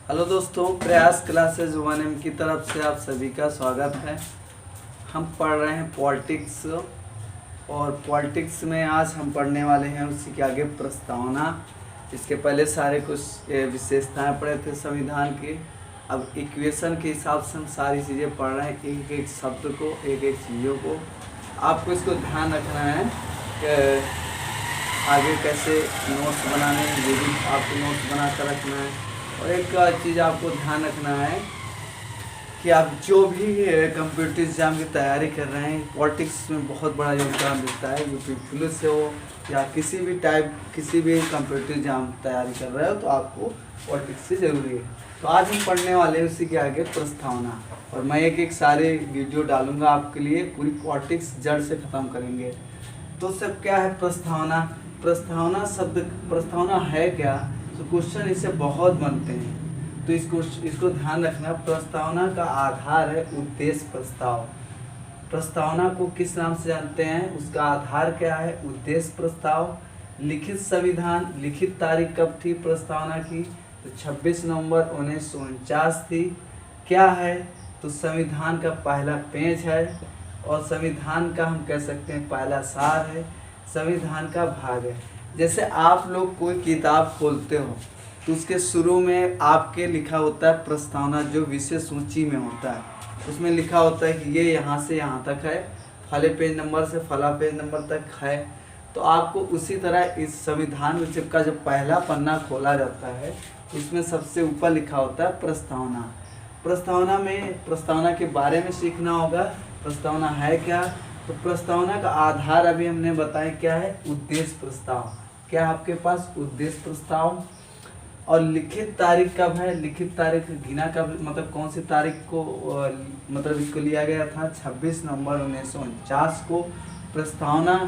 Hello दोस्तों, प्रयास classes 1M की तरफ से आप सभी का स्वागत है। हम पढ़ रहे हैं पॉलिटिक्स और पॉलिटिक्स में आज हम पढ़ने वाले हैं उसी के आगे प्रस्तावना। इसके पहले सारे कुछ विशेषताएं पढ़े थे संविधान की। अब इक्वेशन के हिसाब से हम सारी चीज़ें पढ़ रहे हैं, एक एक शब्द को, एक एक चीज़ों को। आपको इसको ध्यान रखना है कि आगे कैसे नोट्स बनाने हैं, ये भी आपको नोट्स बना कर रखना है। और एक चीज़ आपको ध्यान रखना है कि आप जो भी कंप्यूटर एग्जाम की तैयारी कर रहे हैं, पॉलिटिक्स में बहुत बड़ा योगदान देता है। यूपी पुलिस से हो या किसी भी कंप्यूटर एग्जाम तैयारी कर रहे हो तो आपको पॉलिटिक्स से ज़रूरी है। तो आज हम पढ़ने वाले हैं उसी के आगे प्रस्तावना, और मैं एक एक सारे वीडियो डालूंगा आपके लिए। पूरी पॉलिटिक्स जड़ से ख़त्म करेंगे। तो सब क्या है प्रस्तावना? प्रस्तावना है क्या? तो क्वेश्चन इससे बहुत बनते हैं, तो इसको ध्यान रखना। प्रस्तावना का आधार है उद्देश्य प्रस्ताव। प्रस्तावना को किस नाम से जानते हैं? उसका आधार क्या है? उद्देश्य प्रस्ताव। लिखित संविधान, लिखित तारीख कब थी प्रस्तावना की? तो 26 नवंबर 1949 थी। क्या है? तो संविधान का पहला पेज है, और संविधान का हम कह सकते हैं पहला सार है, संविधान का भाग है। जैसे आप लोग कोई किताब खोलते हो तो उसके शुरू में आपके लिखा होता है प्रस्तावना, जो विषय सूची में होता है। उसमें लिखा होता है कि ये यहाँ से यहाँ तक है, फले पेज नंबर से फला पेज नंबर तक है। तो आपको उसी तरह इस संविधान विषय का जब पहला पन्ना खोला जाता है, उसमें सबसे ऊपर लिखा होता है प्रस्तावना। प्रस्तावना के बारे में सीखना होगा। प्रस्तावना है क्या? तो प्रस्तावना का आधार अभी हमने बताया क्या है? उद्देश्य प्रस्ताव। क्या आपके पास? उद्देश्य प्रस्ताव। और लिखित तारीख कब है? लिखित तारीख गिना कब, मतलब कौन सी तारीख को मतलब इसको लिया गया था? 26 नवंबर 1949 को प्रस्तावना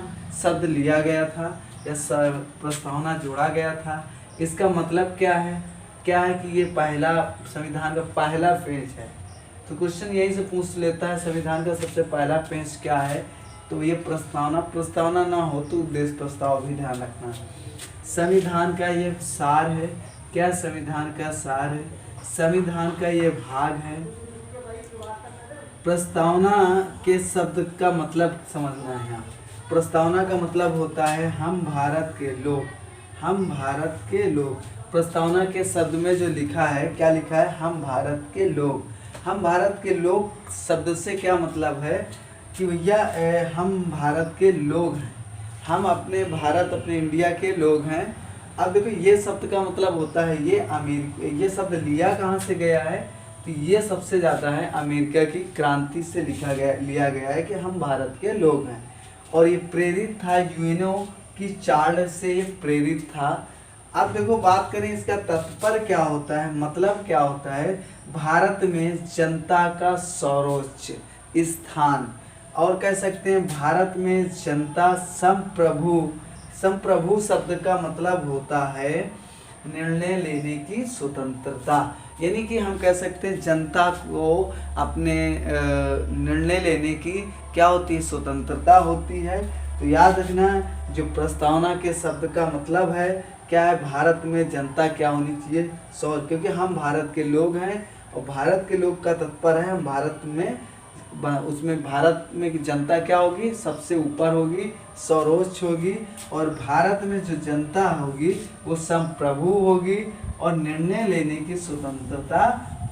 शब्द लिया गया था, या प्रस्तावना जोड़ा गया था। इसका मतलब क्या है? क्या है कि ये पहला संविधान का पहला पेज है। तो क्वेश्चन यही से पूछ लेता है, संविधान का सबसे पहला पेज क्या है? तो ये प्रस्तावना ना हो तो उद्देश्य प्रस्ताव भी ध्यान रखना। संविधान का ये सार है। क्या संविधान का सार है? संविधान का ये भाग है। प्रस्तावना के शब्द का मतलब समझना है। प्रस्तावना का मतलब होता है हम भारत के लोग। हम भारत के लोग। प्रस्तावना के शब्द में जो लिखा है, क्या लिखा है? हम भारत के लोग। हम भारत के लोग शब्द से क्या मतलब है कि भैया हम भारत के लोग हैं, हम अपने भारत, अपने इंडिया के लोग हैं। अब देखो, ये शब्द का मतलब होता है ये शब्द लिया कहाँ से गया है? तो ये सबसे ज़्यादा है अमेरिका की क्रांति से लिया गया है कि हम भारत के लोग हैं। और ये प्रेरित था यूएनओ की चार्टर से, ये प्रेरित था। अब देखो, बात करें इसका तात्पर्य क्या होता है, मतलब क्या होता है? भारत में जनता का सर्वोच्च स्थान, और कह सकते हैं भारत में जनता संप्रभु शब्द का मतलब होता है निर्णय लेने की स्वतंत्रता। यानी कि हम कह सकते हैं जनता को अपने निर्णय लेने की क्या होती है? स्वतंत्रता होती है। तो याद रखना, जो प्रस्तावना के शब्द का मतलब है क्या है? भारत में जनता क्या होनी चाहिए? क्योंकि हम भारत के लोग हैं, और भारत के लोग का तात्पर्य है हम भारत में, उसमें भारत में जनता क्या होगी? सबसे ऊपर होगी, सर्वोच्च होगी। और भारत में जो जनता होगी वो संप्रभु होगी, और निर्णय लेने की स्वतंत्रता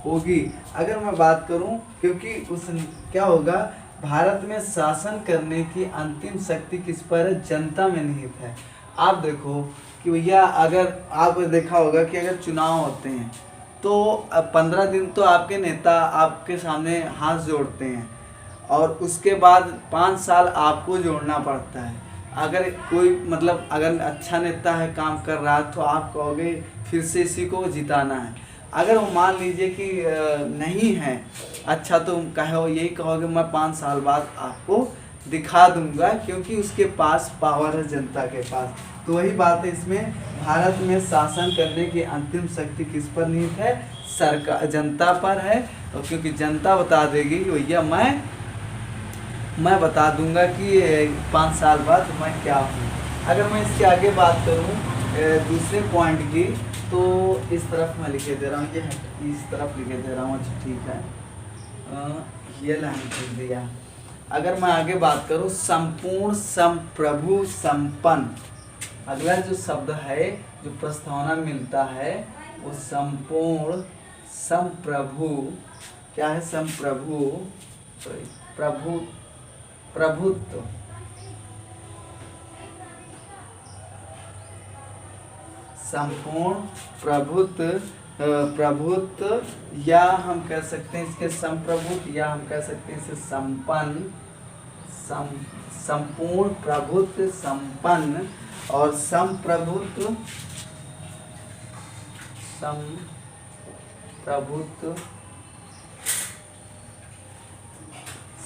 होगी। अगर मैं बात करूं, क्योंकि उस क्या होगा, भारत में शासन करने की अंतिम शक्ति किस पर है? जनता में निहित है। आप देखो कि भैया, अगर आप देखा होगा कि अगर चुनाव होते हैं तो 15 दिन तो आपके नेता आपके सामने हाथ जोड़ते हैं, और उसके बाद 5 साल आपको जोड़ना पड़ता है। अगर कोई मतलब अगर अच्छा नेता है, काम कर रहा है, तो आप कहोगे फिर से इसी को जिताना है। अगर वो मान लीजिए कि नहीं है अच्छा, तो यही कहोगे मैं 5 साल बाद आपको दिखा दूंगा, क्योंकि उसके पास पावर है, जनता के पास। तो वही बात है इसमें, भारत में शासन करने की अंतिम शक्ति किस पर निहित है? सरकार, जनता पर है। और क्योंकि जनता बता देगी कि भैया मैं बता दूंगा कि 5 साल बाद मैं क्या हूँ। अगर मैं इसके आगे बात करूँ दूसरे पॉइंट की, तो इस तरफ मैं लिखे दे रहा हूँ, ये इस तरफ लिखे दे रहा हूँ। अच्छा ठीक है, ये लाइन लिख दिया। अगर मैं आगे बात करूँ, संपूर्ण, संप्रभु, संपन्न, अगला जो शब्द है जो प्रस्तावना मिलता है वो संपूर्ण, संप्रभु, क्या है, संप्रभु, सॉरी, प्रभु, प्रभुत्व, संपूर्ण प्रभुत्व, प्रभुत्व, या हम कह सकते हैं इसके संप्रभुत्व, या हम कह सकते हैं इसे संपन्न, संपूर्ण प्रभुत्व, संपन्न और संप्रभुत्व, संप्रभुत्व,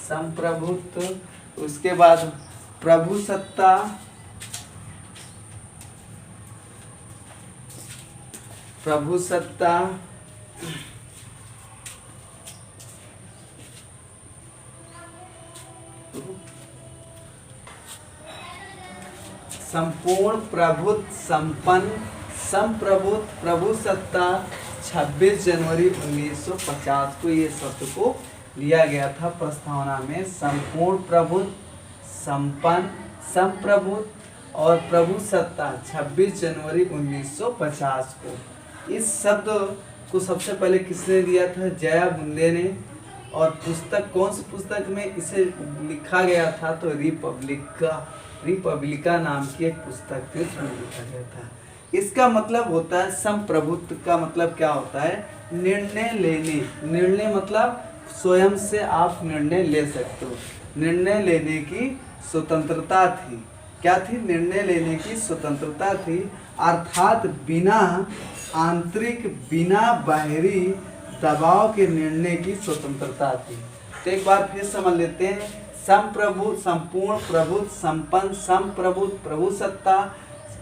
संप्रभुत्व। उसके बाद प्रभु सत्ता, प्रभु सत्ता, संपूर्ण प्रभुत्व, संपन्न, संप्रभुत्व, प्रभु सत्ता। 26 जनवरी 1950 को ये शब्द को लिया गया था प्रस्तावना में। संपूर्ण प्रभुत्व, संपन्न, संप्रभुत्व और प्रभु सत्ता 26 जनवरी 1950 को। इस शब्द को सबसे पहले किसने दिया था? जया बुंदे ने। और पुस्तक, कौन सी पुस्तक में इसे लिखा गया था? तो रिपब्लिका नाम की एक पुस्तक थी, उसमें लिखा गया था। इसका मतलब होता है, संप्रभुत्व का मतलब क्या होता है? निर्णय लेने। निर्णय मतलब स्वयं से आप निर्णय ले सकते हो। निर्णय लेने की स्वतंत्रता थी। क्या थी? निर्णय लेने की स्वतंत्रता थी, अर्थात बिना आंतरिक, बिना बाहरी दबाव के निर्णय की स्वतंत्रता थी। तो एक बार फिर समझ लेते हैं। संप्रभु, संपूर्ण प्रभु, संपन्न, संप्रभु, प्रभु सत्ता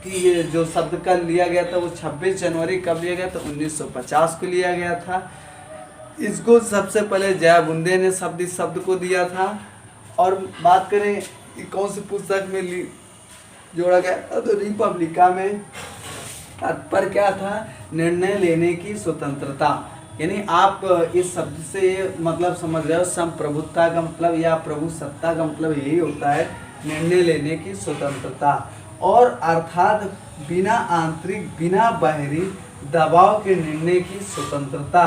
की ये जो शब्द का लिया गया था वो 26 जनवरी कब लिया गया था? 1950 को लिया गया था। इसको सबसे पहले जया बुंदे ने इस शब्द को दिया था। और बात करें कि कौन सी पुस्तक में जोड़ा गया था, तो रिपब्लिका में। तात्पर्य क्या था? निर्णय लेने की स्वतंत्रता। यानी आप इस शब्द से मतलब समझ रहे हो, संप्रभुता का मतलब या प्रभु सत्ता का मतलब यही होता है, निर्णय लेने की स्वतंत्रता। और अर्थात बिना आंतरिक, बिना बाहरी दबाव के निर्णय की स्वतंत्रता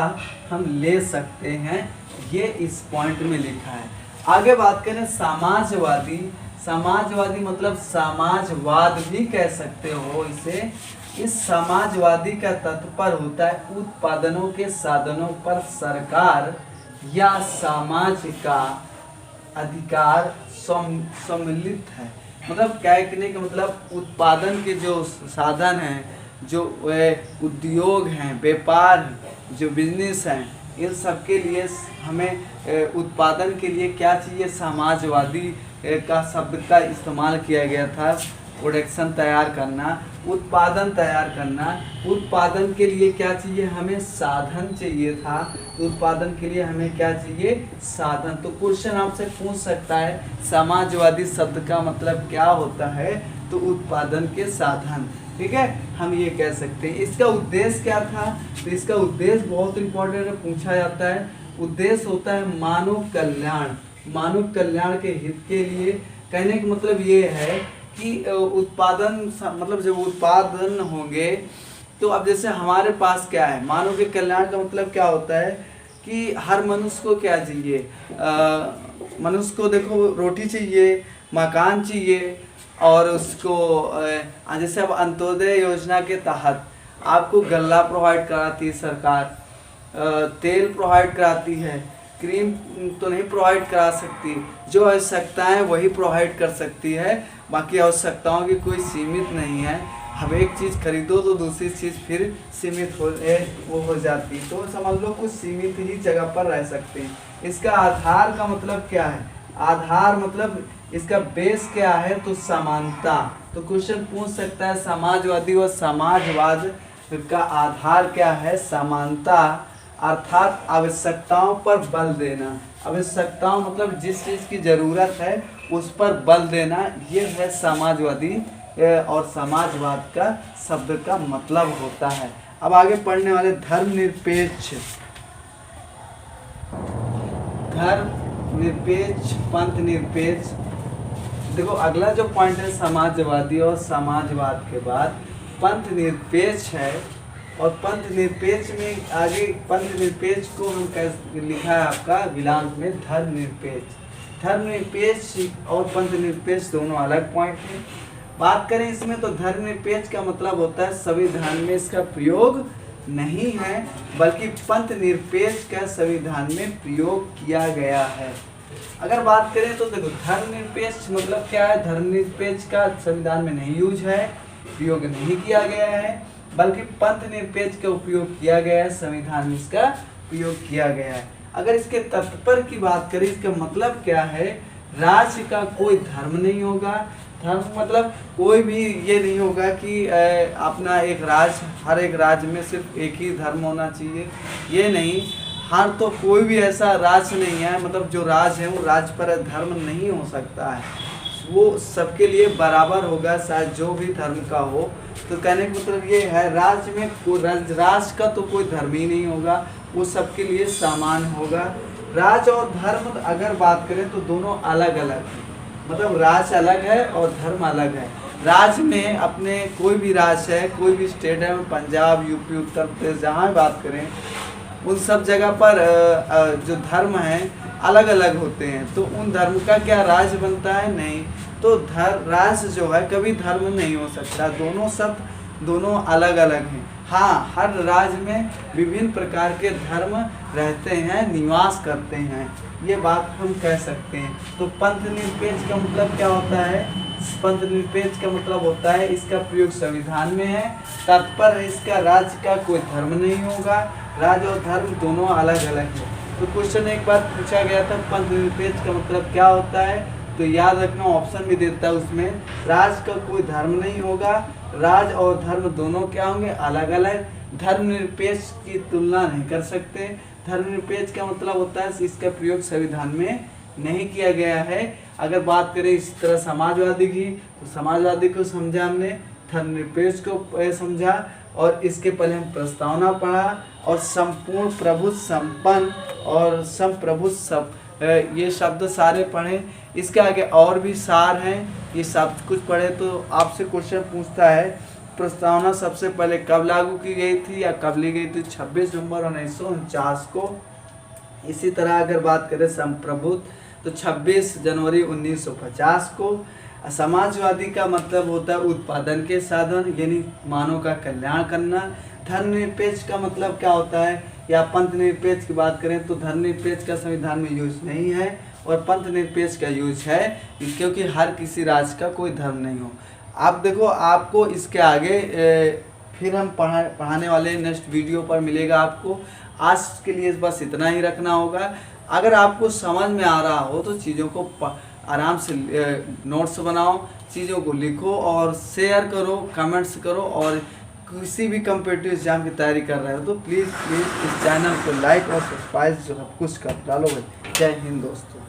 हम ले सकते हैं। ये इस पॉइंट में लिखा है। आगे बात करें समाजवादी। समाजवादी मतलब समाजवाद भी कह सकते हो इसे। इस समाजवादी का तात्पर्य होता है उत्पादनों के साधनों पर सरकार या समाज का अधिकार सम्मिलित है। मतलब क्या कहने का मतलब, उत्पादन के जो साधन हैं, जो उद्योग हैं, व्यापार हैं, जो बिजनेस हैं, इन सब के लिए हमें उत्पादन के लिए क्या चाहिए? समाजवादी का शब्द का इस्तेमाल किया गया था। प्रोडक्शन तैयार करना, उत्पादन तैयार करना। उत्पादन के लिए क्या चाहिए? हमें साधन चाहिए था। उत्पादन के लिए हमें क्या चाहिए? साधन। तो क्वेश्चन आपसे पूछ सकता है समाजवादी शब्द का मतलब क्या होता है? तो उत्पादन के साधन। ठीक है, हम ये कह सकते हैं। इसका उद्देश्य क्या था? तो इसका उद्देश्य बहुत इंपॉर्टेंट है, पूछा जाता है। उद्देश्य होता है मानव कल्याण। मानव कल्याण के हित के लिए। कहने का मतलब ये है कि उत्पादन मतलब जब उत्पादन होंगे तो अब जैसे हमारे पास क्या है, मानव के कल्याण का मतलब क्या होता है कि हर मनुष्य को क्या चाहिए? मनुष्य को देखो रोटी चाहिए, मकान चाहिए, और उसको जैसे अब अंत्योदय योजना के तहत आपको गल्ला प्रोवाइड कराती है सरकार, तेल प्रोवाइड कराती है, क्रीम तो नहीं प्रोवाइड करा सकती। जो आवश्यकताएं वही प्रोवाइड कर सकती है, बाकी आवश्यकताओं की कोई सीमित नहीं है। हम एक चीज़ खरीदो तो दूसरी चीज़ फिर सीमित हो जाती। तो समझ लो कुछ सीमित ही जगह पर रह सकते हैं। इसका आधार का मतलब क्या है? आधार मतलब इसका बेस क्या है? तो समानता। तो क्वेश्चन पूछ सकता है समाजवादी और समाजवाद का आधार क्या है? समानता, अर्थात आवश्यकताओं पर बल देना। आवश्यकताओं मतलब जिस चीज़ की ज़रूरत है उस पर बल देना, ये है समाजवादी और समाजवाद का शब्द का मतलब होता है। अब आगे पढ़ने वाले धर्मनिरपेक्ष, धर्मनिरपेक्ष, पंथ निरपेक्ष। देखो अगला जो पॉइंट है समाजवादी, और समाजवाद के बाद पंथ निरपेक्ष है। और पंथ निरपेक्ष में आगे पंथ निरपेक्ष को हम कैसे लिखा है आपका विलांग में धर्मनिरपेक्ष। धर्मनिरपेक्ष और पंथ निरपेक्ष दोनों अलग पॉइंट हैं। बात करें इसमें तो धर्मनिरपेक्ष का मतलब होता है संविधान में इसका प्रयोग नहीं है, बल्कि पंथ निरपेक्ष का संविधान में प्रयोग किया गया है। अगर बात करें तो देखो धर्मनिरपेक्ष मतलब क्या है, धर्मनिरपेक्ष का संविधान में नहीं यूज है, प्रयोग नहीं किया गया है, बल्कि पंथ निरपेक्ष का उपयोग किया गया है, संविधान में इसका प्रयोग किया गया है। अगर इसके तात्पर्य की बात करें, इसका मतलब क्या है, राज्य का कोई धर्म नहीं होगा। धर्म मतलब कोई भी ये नहीं होगा कि अपना एक राज्य, हर एक राज्य में सिर्फ एक ही धर्म होना चाहिए, ये नहीं। हर तो कोई भी ऐसा राज्य नहीं है, मतलब जो राज्य है वो राज्य पर धर्म नहीं हो सकता है, वो सबके लिए बराबर होगा, शायद जो भी धर्म का हो। तो कहने का मतलब ये है राज्य में कोई राज्य का तो कोई धर्म ही नहीं होगा, वो सबके लिए समान होगा। राज्य और धर्म अगर बात करें तो दोनों अलग अलग हैं, मतलब राज्य अलग है और धर्म अलग है। राज्य में अपने कोई भी राज्य है, कोई भी स्टेट है, पंजाब, यूपी, उत्तर प्रदेश, जहाँ बात करें उन सब जगह पर जो धर्म हैं अलग अलग होते हैं, तो उन धर्म का क्या राज्य बनता है? नहीं। तो राज्य जो है कभी धर्म नहीं हो सकता, दोनों अलग अलग हैं। हाँ, हर राज्य में विभिन्न प्रकार के धर्म रहते हैं, निवास करते हैं, ये बात हम कह सकते हैं। तो पंथ निरपेक्ष का मतलब क्या होता है? पंथ निरपेक्ष का मतलब होता है इसका प्रयोग संविधान में है, तात्पर्य इसका राज्य का कोई धर्म नहीं होगा, राज्य और धर्म दोनों अलग अलग है। तो क्वेश्चन एक बार पूछा गया था पंथ निरपेक्ष का मतलब क्या होता है, तो याद रखना ऑप्शन भी देता है उसमें, राज्य का कोई धर्म नहीं होगा, राज्य और धर्म दोनों क्या होंगे? अलग अलग। धर्मनिरपेक्ष की तुलना नहीं कर सकते। धर्मनिरपेक्ष का मतलब होता है इसका प्रयोग संविधान में नहीं किया गया है। अगर बात करें इस तरह समाजवादी की, तो समाजवादी को समझा हमने, धर्मनिरपेक्ष को समझा, और इसके पहले हम प्रस्तावना पढ़ा, और संपूर्ण, प्रभुत्व, संपन्न और संप्रभुत्व सब ये शब्द सारे पढ़े। इसके आगे और भी सार हैं, ये सब कुछ पढ़े। तो आपसे क्वेश्चन पूछता है प्रस्तावना सबसे पहले कब लागू की गई थी या कब ली गई थी? 26 नवंबर 1949 को। इसी तरह अगर बात करें संप्रभुत्व तो 26 जनवरी 1950 को। समाजवादी का मतलब होता है उत्पादन के साधन, यानी मानव का कल्याण करना। धर्मनिरपेक्ष का मतलब क्या होता है, या पंथ निरपेक्ष की बात करें तो धर्मनिरपेक्ष का संविधान में यूज नहीं है, और पंथ निरपेक्ष का यूज है क्योंकि हर किसी राज्य का कोई धर्म नहीं हो। आप देखो, आपको इसके आगे फिर हम पढ़ाने वाले नेक्स्ट वीडियो पर मिलेगा आपको। आज के लिए बस इतना ही रखना होगा। अगर आपको समझ में आ रहा हो तो चीज़ों को आराम से नोट्स बनाओ, चीज़ों को लिखो और शेयर करो, कमेंट्स करो। और किसी भी कम्पिटिटिव एग्जाम की तैयारी कर रहे हो तो प्लीज़ इस चैनल को लाइक और सब्सक्राइब सब कुछ कर डालो भाई। जय हिंद दोस्तों।